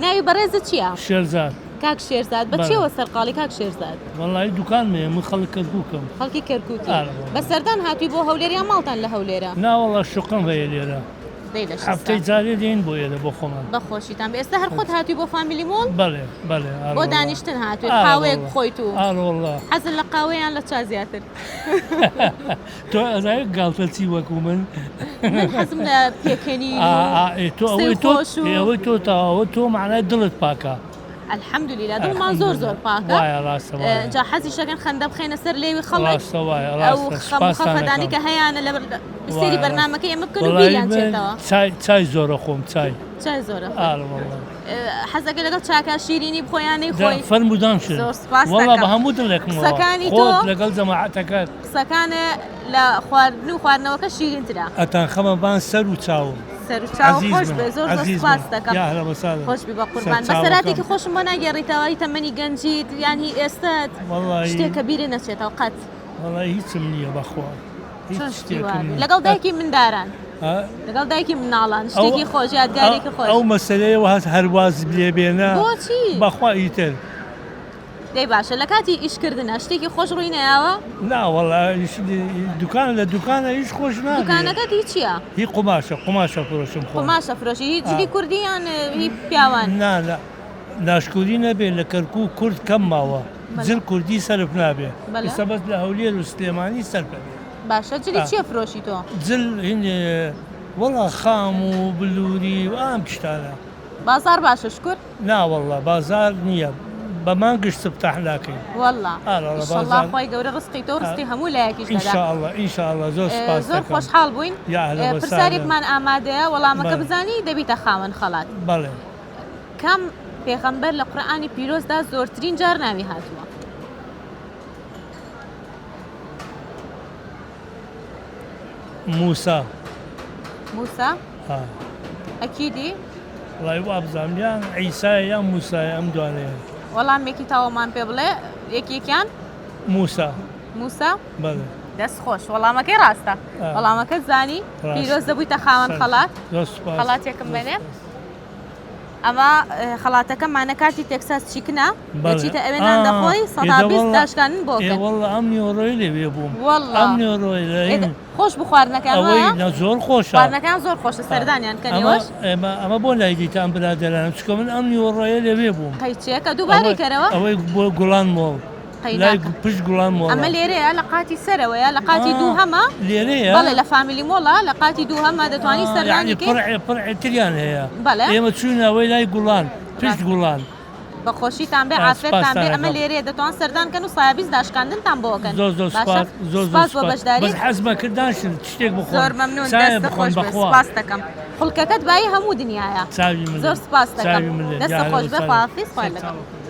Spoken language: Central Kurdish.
ناوی بەڕێزت چییە؟ شێرزاد. کاک شێرزاد بە چیەوە سەرقاڵی کاک شێرزاد؟ وەڵی دوکانمێ من خەڵک کەرکووکم. خەڵکی کەرکووکی بە سەردان هاتووی بۆ هەولێریان ماڵتان لە هەولێرە؟ ناوەڵە شوقم هەیە لێرە. هەفتەی جارێ دێن بۆ ئێرە بۆ خۆمان. بەخۆشیتان ئێستا هەر خۆت هاتووی بۆ فامیلی مۆڵ؟ بەڵێ بەڵێ بۆ دانیشتن هاتووی قاوەیەک بخۆیت و ئاڵۆڵە حەزت لە قاوەیان لە چا زیاتر؟ تۆ ئەزای گاڵتە چی وەکو من؟ من حەزم لە پێکەنی ئەوەی تۆ تاوە تۆ معنای دڵت پاکە. الحەمدولیلا دڵمان زۆر زۆر پاکە. وایە ڕاستە وایە. جا حەزی شەکەن خەندە بخەینە سەر لێوی خەڵک. ڕاستە وایە ئەو ڕاستە. خەفەدانی کە هەیەە لە سێری بەرنامەکەی ئێمە بکەن و بیریان چێتەوە. چای زۆرە خۆم چای. چای زۆرە. ئاڵوەڵە. حەزەکە لەگەڵ چاکە شیرینی بخۆیانەی خۆی. فەرمودان شد. زۆر سپاس دەکەم. وەڵا بە هەموو دڵێکمەوە. قسەکانی تۆ خۆت لەگەڵ جەماعەتەکەت. قسەکانە لە خواردن و خواردنەوەکە شیرینترە. ئەتان خەمە بان سەر و چاوم. سەر و چاو خۆش بێ زۆر سپاس دەکەم. یا هەلا بەسادە. خۆش بی بە قوربان. بەسەراتێکی خۆشم بۆ ناگێڕیتەوە هی تەمەنی گەنجیت یان هی ئێستات شتێکە بیرە نەچێتەوە قەت. وەڵی هیچم نییە بەخوا. لەگەڵ دایکی منداران. لەگەڵ دایکی مناڵان شتێکی خۆش یادگارێکی خۆش. ئەو مەسەلەیەوە هەست هەرواز لێ بێنە. بۆچی؟ بەخوا ئیتر. دەی باشە لە کاتی ئیشکردنە شتێکی خۆش ڕووی نەیاوە؟ ناوەڵا دوکان لە دوکانە هیچ خۆش نابێت. دوکانەکەت هی چییە؟ هی قماشە فڕۆشم خۆ. قماشە فرۆشی هی جلی کوردی یان هی پیاوان؟ نا ناشکوری نەبێت لە کەرکوو کورد کەم ماوە. جل کوردی سەرف نابێ. ئێستا بەس لە هەولێر و سلێمانی سەرفە بێ. باشە جلی چییە فرۆشی تۆ؟ جل وەڵا خام و بلووری و ئام شتانە. بازار باشە شکر؟ ناوەڵا بازار نییە. بەمان گشت سبتاح ناکەین. وەڵا ئینشەڵڵا خۆی گەورە ڕسقی تۆ ڕستی هەموو لایەکیش دەدا. ئینشاءڵڵا زۆر سپاس زۆر خۆشحاڵ بووین. یا هەلا بەسادە. پرسیارێکمان ئامادەیە وەڵامەکە بزانی دەبیتە خاوەن خەڵات. بەڵێ. کام پێغەمبەر لە قورئانی پیرۆزدا زۆرترین جار ناوی هاتووە؟ موسا. موسا؟ ئەکیدی؟ وڵای وابزانم یان عیسایە یان موسایە ئەم دوانەیە. وەڵامێکی تاوەمان پێ بڵێ یەکێکیان؟ موسا. موسا؟ بەڵێ. دەست خۆش وەڵامەکەی ڕاستە. وەڵامەکە زانی پیرۆز دەبوویتە خاوەن خەڵات. خەڵاتێکم بێنێ. ئەمە خەڵاتەکە مانەکاتی تێکساس چیکنە دەچیتە ئەوێنان دەخۆی سەدا داشکاندن بۆکەن. وەڵا ئەم نیۆڕۆی لەوێ بووم. وەڵا ئەم نیۆڕۆی خۆش بخواردنەکان زۆر خۆشە. خواردنەکان زۆر خۆشە سەردانیان کەنیوەش. ئەمە بۆ لای دیتان برادەرانم چکە من ئەم نیۆڕۆیە لەوێ بووم. قەیچەکە دووبارەی کەرەوە؟ ئەوەی بۆ گوڵان مۆڵ. لای پشت گوڵان مۆڵ. ئەمە لێرەیە لە قاتی سەرەوەیە لە قاتی دوو هەمە؟ لێرەیە؟ بەڵێ لە فامیلی مۆڵە لە قاتی دوو هەمە دەتوانی سەردانی کەی؟ پڕعتریان هەیە. بەڵێ. ئێمە چوونەوەی لای گوڵان پشت گوڵان. بەخۆشیتان بێ عافێتتان بێ ئەمە لێرەیە دەتوان سەردانکەن و سایبیز داشکاندنتان بۆکەن. زۆر سپاس بۆ بەشداری. بەس حەزمە کردان شتێک بخۆن. زۆر مەمنون دەستە خۆش بێ سپاس دەکەم. خوڵکەکەت بای هەموو دنیاە. چاوی من. زۆر سپاس دەکەم. دەستە خۆش بێ خواحافیز خوای لەگەڵ.